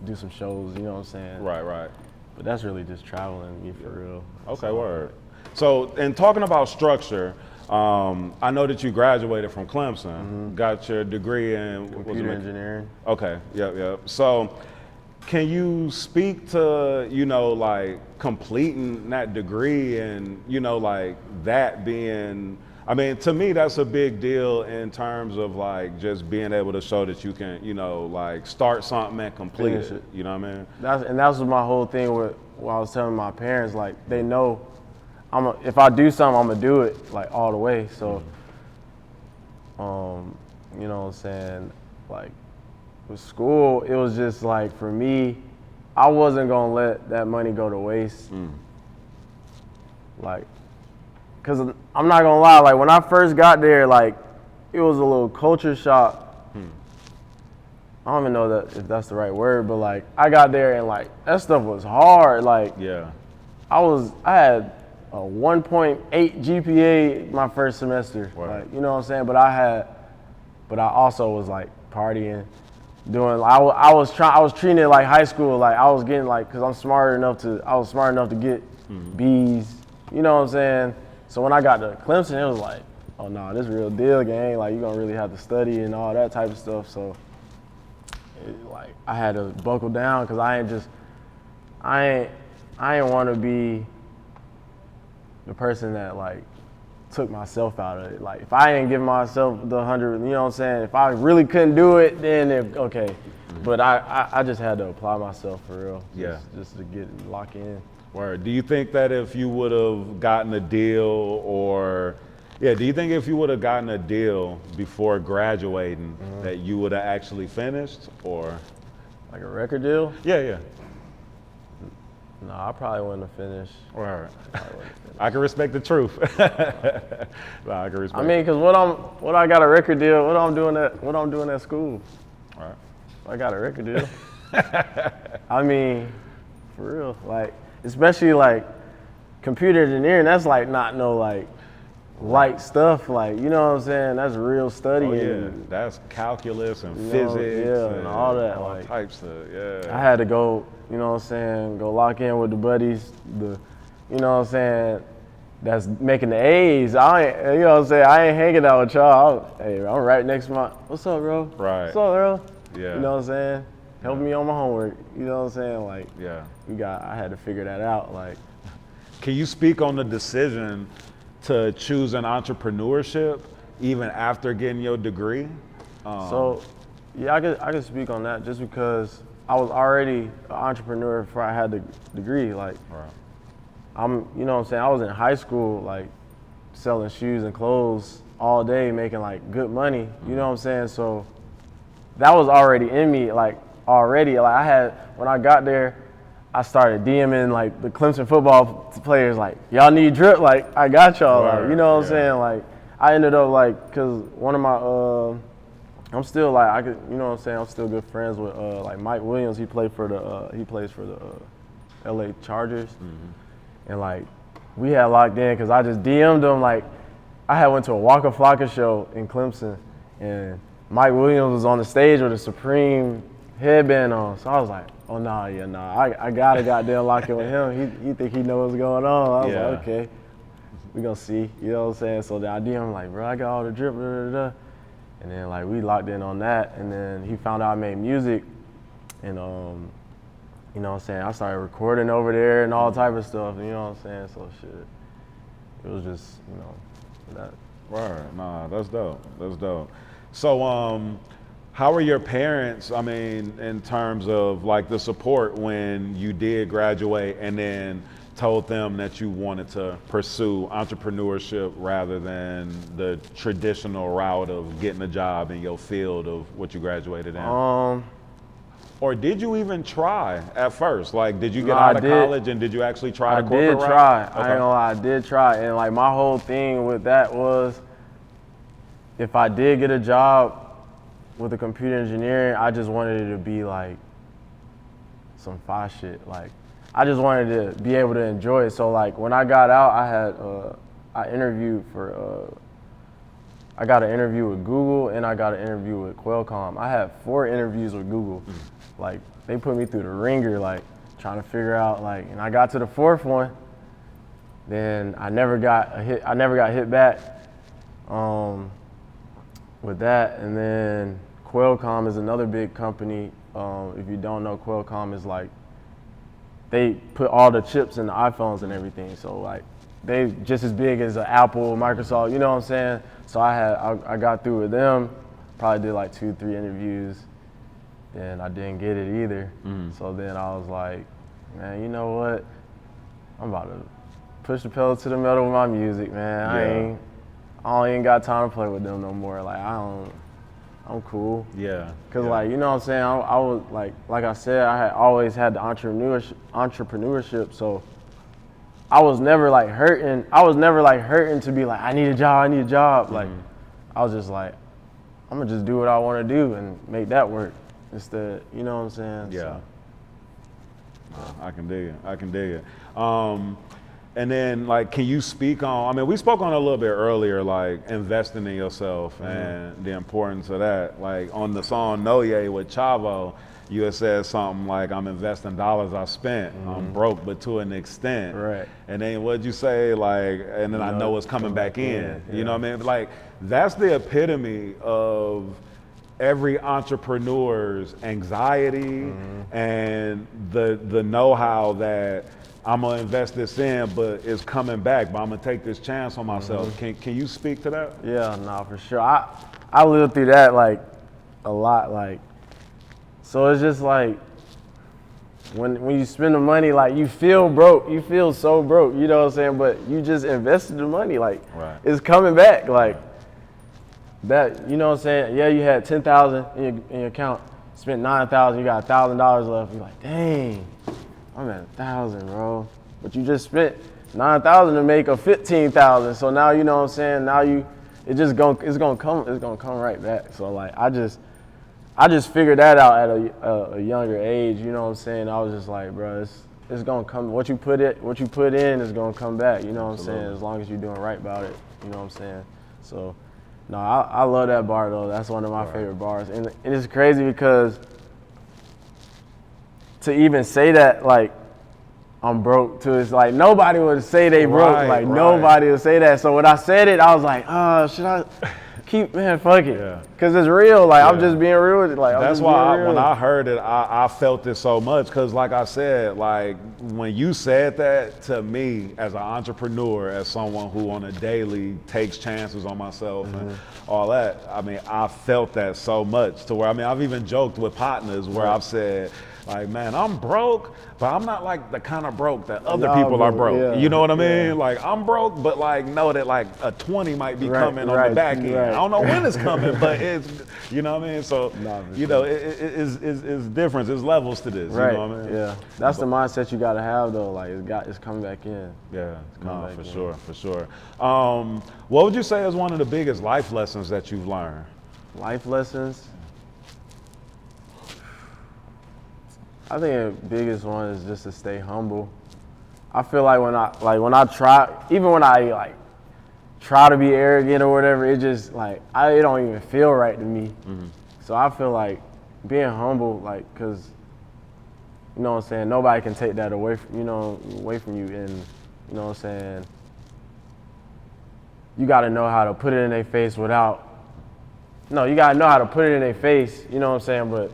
do some shows, you know what I'm saying? Right. But that's really just traveling to me for real. Okay, word. So, and talking about structure, I know that you graduated from Clemson, got your degree in computer engineering. Okay, yep. So, can you speak to, like completing that degree and, like that being, I mean, to me, that's a big deal in terms of like just being able to show that you can, like start something and complete it. You know what I mean? That was my whole thing with what I was telling my parents. Like, they know if I do something, I'm gonna do it like all the way. So, you know what I'm saying? Like, with school, it was just like, for me, I wasn't gonna let that money go to waste. Like, cause I'm not gonna lie, like when I first got there, like it was a little culture shock. I don't even know if that's the right word, but like I got there and like that stuff was hard. Like, I had a 1.8 GPA my first semester. Like, you know what I'm saying? But I also was like partying, doing. I was treating it like high school. Like I was getting like, cause I was smart enough to get B's. You know what I'm saying? So when I got to Clemson, it was like, oh no, this real deal, gang. Like, you're gonna really have to study and all that type of stuff. So, like, I had to buckle down because I ain't want to be the person that like took myself out of it. Like, if I ain't give myself the 100, you know what I'm saying? If I really couldn't do it, then okay. But I just had to apply myself for real. Just to get lock in. Word. Do you think that if you would have gotten a deal do you think if you would have gotten a deal before graduating that you would have actually finished or? Like a record deal? Yeah. No, I probably wouldn't have finished. Word. I can respect the truth. No, I can respect. I mean, cause what I got a record deal. What I'm doing at school. All right. I got a record deal. I mean, for real, like especially like computer engineering. That's like not no like light stuff. Like you know what I'm saying? That's real studying. Oh yeah, that's calculus and You physics. know, and all that. All like types of I had to go. You know what I'm saying? Go lock in with the buddies. You know what I'm saying? That's making the A's. You know what I'm saying? I ain't hanging out with y'all. I'm right next to my. What's up, bro? Right. What's up, bro? Yeah. You know what I'm saying? Help me on my homework. You know what I'm saying? Like, I had to figure that out. Like, can you speak on the decision to choose an entrepreneurship even after getting your degree? So, yeah, I could speak on that just because I was already an entrepreneur before I had the degree. Like, you know what I'm saying? I was in high school, like, selling shoes and clothes all day, making like good money. You know what I'm saying? So that was already in me, like already. Like when I got there, I started DMing like the Clemson football players, like, y'all need drip? Like, I got y'all. Like, you know what I'm saying? Like, I ended up like, cause one of my, I'm still like, you know what I'm saying? I'm still good friends with like Mike Williams. He plays for the LA Chargers. And like, we had locked in cause I just DM'd him. Like, I had went to a Waka Flocka show in Clemson and Mike Williams was on the stage with a Supreme headband on. So I was like, oh I gotta goddamn lock in with him. He think he knows what's going on. I was like, okay, we gonna see. You know what I'm saying? So then I DM him like, bro, I got all the drip, And then like we locked in on that. And then he found out I made music, and you know what I'm saying? I started recording over there and all type of stuff. You know what I'm saying? So shit, it was just that. Right. Nah, that's dope. That's dope. So how were your parents, I mean, in terms of like the support when you did graduate and then told them that you wanted to pursue entrepreneurship rather than the traditional route of getting a job in your field of what you graduated in? Or did you even try at first? Like, did you get out of college and did you actually try the corporate route? I did try. Okay. I ain't gonna lie, I did try. And like my whole thing with that was, if I did get a job with the computer engineering, I just wanted it to be like some fire shit. Like, I just wanted to be able to enjoy it. So like when I got out, I interviewed for, I got an interview with Google and I got an interview with Qualcomm. I had 4 interviews with Google. Like, they put me through the ringer, like trying to figure out like, and I got to the 4th one. Then I never got hit back with that. And then Qualcomm is another big company. If you don't know, Qualcomm is like, they put all the chips in the iPhones and everything. So like, they just as big as Apple, Microsoft, you know what I'm saying? So I got through with them, probably did like 2-3 interviews, then I didn't get it either. So then I was like, man, you know what? I'm about to push the pedal to the metal with my music, man. I don't even got time to play with them no more. Like, I'm cool. Yeah. Cause like, you know what I'm saying? I was like I said, I had always had the entrepreneurship. So I was never like hurting. To be like, I need a job. Like, I was just like, I'm gonna just do what I want to do and make that work instead. You know what I'm saying? Yeah. So. I can dig it. And then, like, can you speak on, I mean, we spoke on it a little bit earlier, like, investing in yourself and the importance of that. Like, on the song No Ye with Chavo, you had said something like, I'm investing dollars I spent. I'm broke, but to an extent. Right. And then what'd you say? Like, and then I know it's coming back in. You know what I mean? Like, that's the epitome of every entrepreneur's anxiety and the know-how that I'm gonna invest this in, but it's coming back, but I'm gonna take this chance on myself. Can you speak to that? Yeah, no, for sure. I lived through that like a lot. Like, So it's just like, when you spend the money, like you feel broke, you feel so broke, you know what I'm saying? But you just invested the money, like it's coming back, like that, you know what I'm saying? Yeah, you had $10,000 in your account, spent $9,000, you got $1,000 left. You're like, dang, I'm at 1,000, bro. But you just spent $9,000 to make a $15,000. So now you know what I'm saying? Now it's gonna come right back. So like I just figured that out at a younger age, you know what I'm saying? I was just like, bro, it's gonna come. What you put in is gonna come back, you know what I'm saying? As long as you're doing right about it, you know what I'm saying? So, no, I love that bar though. That's one of my favorite bars, and it's crazy because to even say that, like, I'm broke, too, it's like nobody would say they broke, nobody would say that. So when I said it, I was like, should I? Man, fuck it. Yeah. Cause it's real. Like I'm just being real with it. Like that's why when I heard it, I felt it so much. Cause like I said, like when you said that to me as an entrepreneur, as someone who on a daily takes chances on myself and all that, I mean, I felt that so much to where, I mean, I've even joked with partners where I've said, like, man, I'm broke, but I'm not like the kind of broke that other people are broke. Yeah, you know what I mean? Yeah. Like I'm broke, but like know that like a 20 might be coming on the back end. I don't know when it's coming, but it's, you know what I mean? So, you know, it's different. There's levels to this. Right. You know what I mean? Yeah. That's the mindset you got to have though. Like it's coming back in. Yeah. No, for sure, for sure. What would you say is one of the biggest life lessons that you've learned? Life lessons? I think the biggest one is just to stay humble. I feel like when I try to be arrogant or whatever, it just like it don't even feel right to me. So I feel like being humble, like, cause you know what I'm saying, nobody can take that away from you, and you know what I'm saying. You got to know how to put it in their face you got to know how to put it in their face, you know what I'm saying, but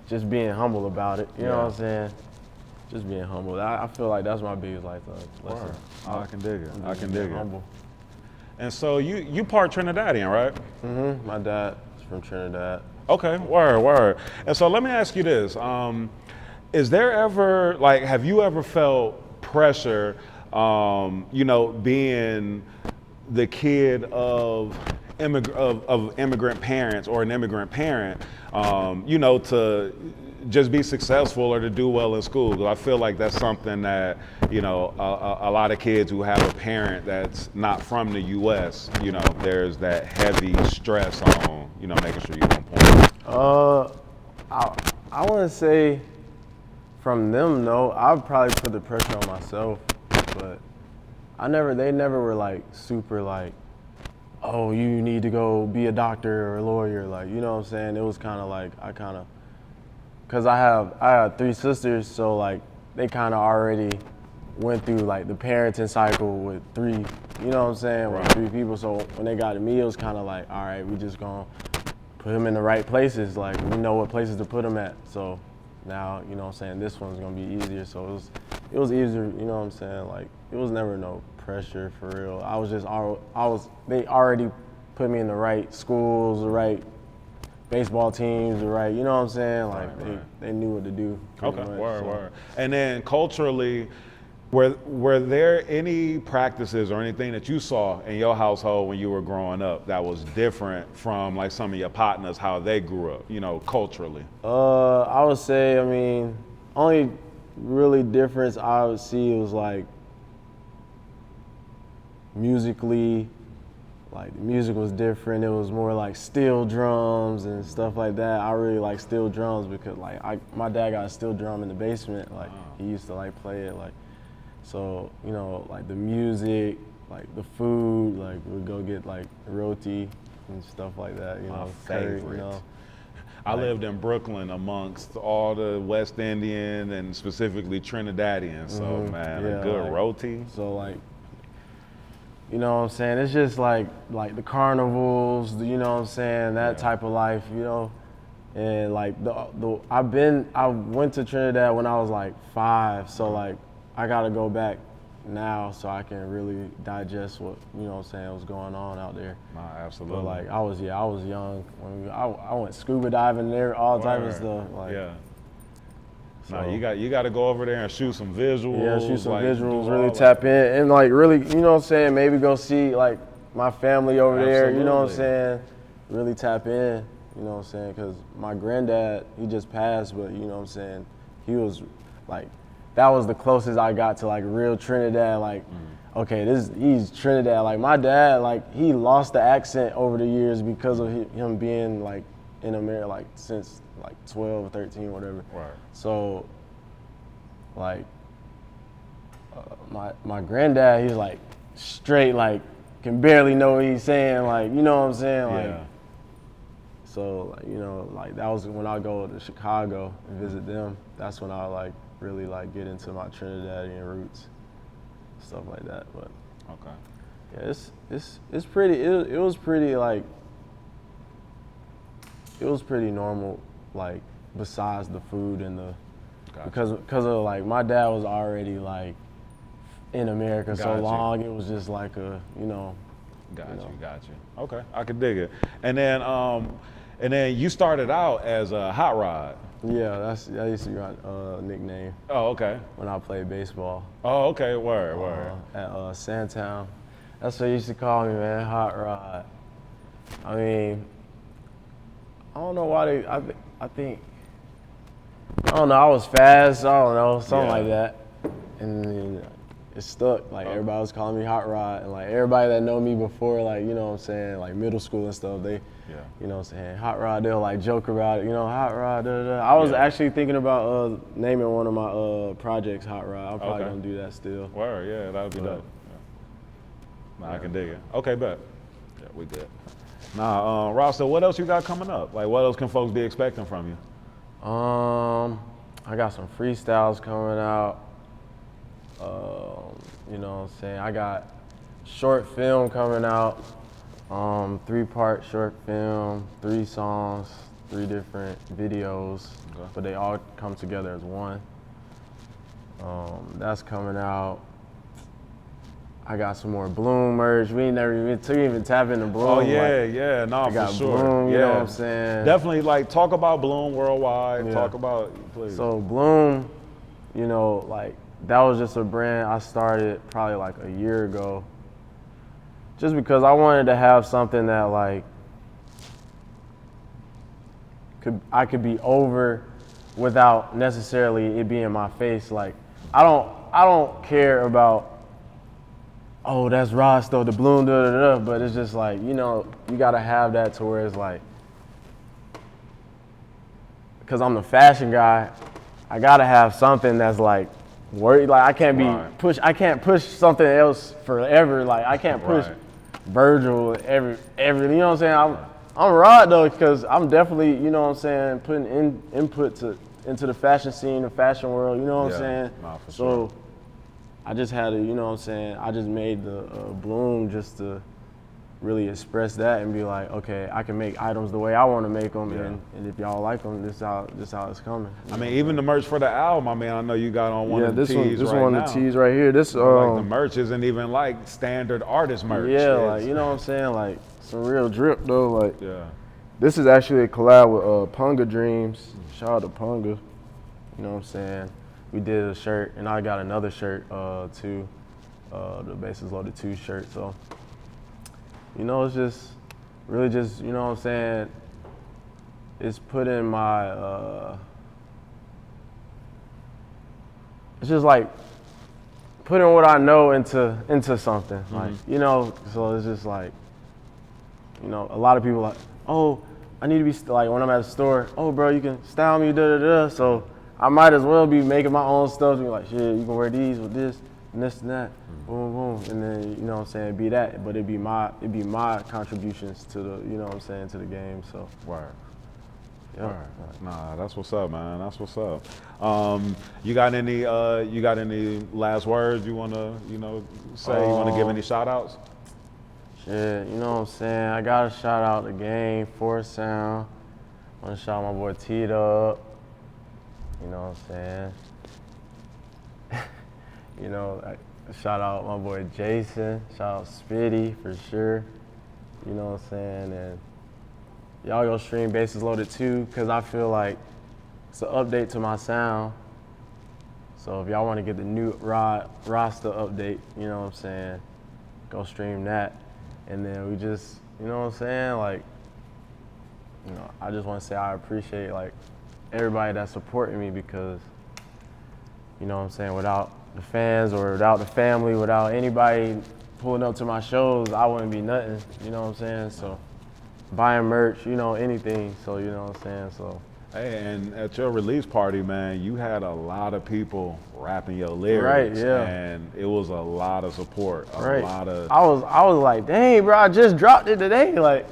just being humble about it, you know what I'm saying? Just being humble. I feel like that's my biggest life lesson. I can dig it. I can dig it. Humble. And so you part Trinidadian, right? My dad's from Trinidad. Okay, word. And so let me ask you this. Is there ever, like, have you ever felt pressure, being the kid of immigrant parents or an immigrant parent, to just be successful or to do well in school? Because I feel like that's something that, a lot of kids who have a parent that's not from the U.S., there's that heavy stress on, making sure you're on point. I want to say from them, no. I would probably put the pressure on myself, but they never were like super like, oh, you need to go be a doctor or a lawyer, like, you know what I'm saying? It was kind of like, cause I have 3 sisters, so like they kind of already went through like the parenting cycle with 3, you know what I'm saying, with 3 people. So when they got to me, it was kind of like, all right, we just gonna put them in the right places. Like we know what places to put them at. So now, you know what I'm saying, this one's gonna be easier. So it was easier, you know what I'm saying? Like it was never no pressure for real. They already put me in the right schools, the right baseball teams, the right, you know what I'm saying? Like they knew what to do. Okay, word. And then culturally, were there any practices or anything that you saw in your household when you were growing up that was different from like some of your partners, how they grew up, culturally? I would say, only really difference I would see was like musically, like the music was different. It was more like steel drums and stuff like that. I really like steel drums because like my dad got a steel drum in the basement. Like he used to like play it, like, so, like the music, like the food, like we'd go get like roti and stuff like that, my favorite. I lived in Brooklyn amongst all the West Indian and specifically Trinidadians. So man, a good roti. So like, you know what I'm saying? It's just like the carnivals, you know what I'm saying? That type of life, And like I went to Trinidad when I was like 5, so like I gotta go back now, so I can really digest what, you know what I'm saying, what's going on out there. Nah, absolutely. But like I was young when I went scuba diving there, all type of stuff. Like, yeah. so, No, you got to go over there and shoot some visuals. yeah, shoot some like, visuals, do really all tap that. in, and like really, you know what I'm saying, maybe go see like my family over there, you know what I'm Absolutely. saying, really tap in, you know what I'm saying, because my granddad, he just passed, but you know what I'm saying, he was like, that was the closest I got to like real Trinidad, like, okay, he's Trinidad. Like my dad, like he lost the accent over the years because of him being like in America, like since like 12 or 13, whatever. Right. So, like, my granddad, he's like straight, like can barely know what he's saying, like, you know what I'm saying, like. Yeah. So, like, you know, like that was when I go to Chicago and visit them. That's when I like really like get into my Trinidadian roots, stuff like that. But Okay. yeah, it's pretty. It was pretty like. It was pretty normal, like besides the food and the, Gotcha. because of like my dad was already like in America so Gotcha. long. It was just like a, you know. Got You you, know. got you. Okay, I can dig it. And then you started out as a hot rod. Yeah, that used to be my nickname Oh, okay. when I played baseball. Oh, okay. Word. At Sandtown. That's what they used to call me, man, Hot Rod. I mean, I don't know why I think, I don't know, I was fast, I don't know, something Yeah. like that. And then it stuck, like everybody was calling me Hot Rod. And like everybody that know me before, like, you know what I'm saying, like middle school and stuff, they, Yeah. you know what I'm saying, Hot Rod, they'll like joke about it, you know, Hot Rod, da da da. I was Yeah. actually thinking about naming one of my projects Hot Rod. I'm probably Okay. gonna do that still. Word, yeah, that would be dope. Yeah. Nah, I can dig it. Okay, bet. Yeah, we good. Nah, Ross, so what else you got coming up? Like, what else can folks be expecting from you? I got some freestyles coming out. You know what I'm saying? I got short film coming out. 3-part short film, 3 songs, 3 different videos, Okay. but they all come together as one. That's coming out. I got some more Bloom merch. We ain't never even tap into Bloom. Oh yeah, like, yeah, nah, I got for sure. Bloom, yeah. you know what I'm saying? Definitely, like, talk about Bloom worldwide. Yeah. Talk about, please. So Bloom, you know, like that was just a brand I started probably like a year ago. Just because I wanted to have something that like I could be over without necessarily it being in my face. Like I don't care about, oh, that's Ross though, the Bloom, da da da. But it's just like, you know, you gotta have that to where it's like, because I'm the fashion guy, I gotta have something that's like worried. Like I can't be Right. I can't push something else forever. Like I can't push Right. Virgil every, you know what I'm saying? I'm Rod though, because I'm definitely, you know what I'm saying, putting input into the fashion scene, the fashion world, you know what I'm saying? Nah, for So sure. I just had to, you know what I'm saying, I just made the Bloom just to really express that and be like, okay, I can make items the way I want to make them, Yeah. and if y'all like them, this how it's coming. I mean, even the merch for the album, I mean, I know you got on one yeah, of the this one, tees this right one now. of the tees right here. This Like the merch isn't even like standard artist merch. yeah, It's- like you know what I'm saying, like some real drip though. Like Yeah. this is actually a collab with Punga Dreams. Shout out to Punga. You know what I'm saying? We did a shirt, and I got another shirt too, the Bases Loaded 2 shirt. So you know, it's just really just, you know what I'm saying, it's putting my it's just like putting what I know into something. Like, you know, so it's just like, you know, a lot of people like, oh, I need to be like when I'm at the store, oh bro, you can style me, da da da. So I might as well be making my own stuff and be like, shit, you can wear these with this and this and that. Boom, boom. And then, you know what I'm saying, it'd be that, but it'd be my contributions to the, you know what I'm saying, to the game. So Word. yeah. Word. Nah, that's what's up, man. That's what's up. You got any last words you wanna, you know, say? You wanna give any shout outs? Shit, you know what I'm saying? I gotta shout out the game, Force Sound. I wanna shout out my boy T-Dub. You know what I'm saying? You know, Shout out my boy Jason. Shout out Spitty for sure. You know what I'm saying? And y'all go stream Bases Loaded too, because I feel like it's an update to my sound. So if y'all want to get the new roster update, you know what I'm saying, go stream that. And then we just, you know what I'm saying, like, you know, I just want to say I appreciate like everybody that's supporting me, because, you know what I'm saying, without the fans or without the family, without anybody pulling up to my shows, I wouldn't be nothing, you know what I'm saying? So buying merch, you know, anything, so you know what I'm saying, so. Hey, and at your release party, man, you had a lot of people rapping your lyrics. Right, yeah. And it was a lot of support, a lot of. I was like, dang, bro, I just dropped it today. Like,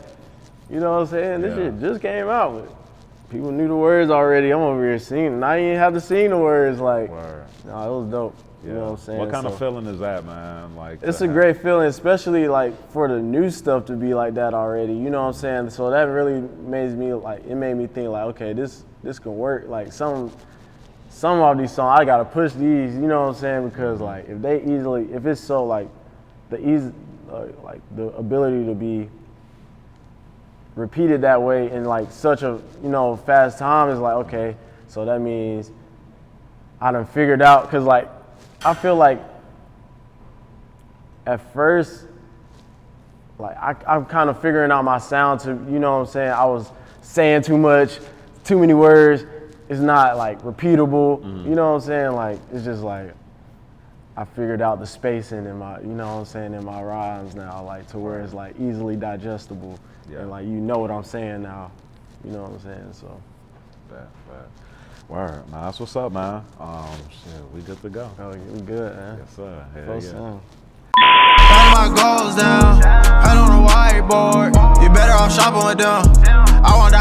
you know what I'm saying? This Yeah. shit just came out. But people knew the words already. I'm over here singing, and I didn't even have to sing the words. Like, Word. no, it was dope. You know what I'm saying? What kind of So, feeling is that, man? Like, it's to a have- great feeling, especially like for the new stuff to be like that already. You know what I'm saying? So that really made me think like, okay, this can work. Like some of these songs, I gotta push these. You know what I'm saying? Because like if it's so like like the ability to be repeated that way in like such a fast time is like, okay, so that means I done figured out. Because like I feel like at first, like I'm kind of figuring out my sound to, you know what I'm saying, I was saying too much, too many words. It's not like repeatable. You know what I'm saying? Like it's just like I figured out the spacing in my, you know what I'm saying, in my rhymes now, like to where it's like easily digestible. Yeah. And like you know what I'm saying now. You know what I'm saying? So That. Word. Nah, that's what's up, man. Shit, we good to go. we good, man. Yes, sir. Hell Close yeah. sound. Writing my goals down, head on a whiteboard. You better off shopping with them. I want the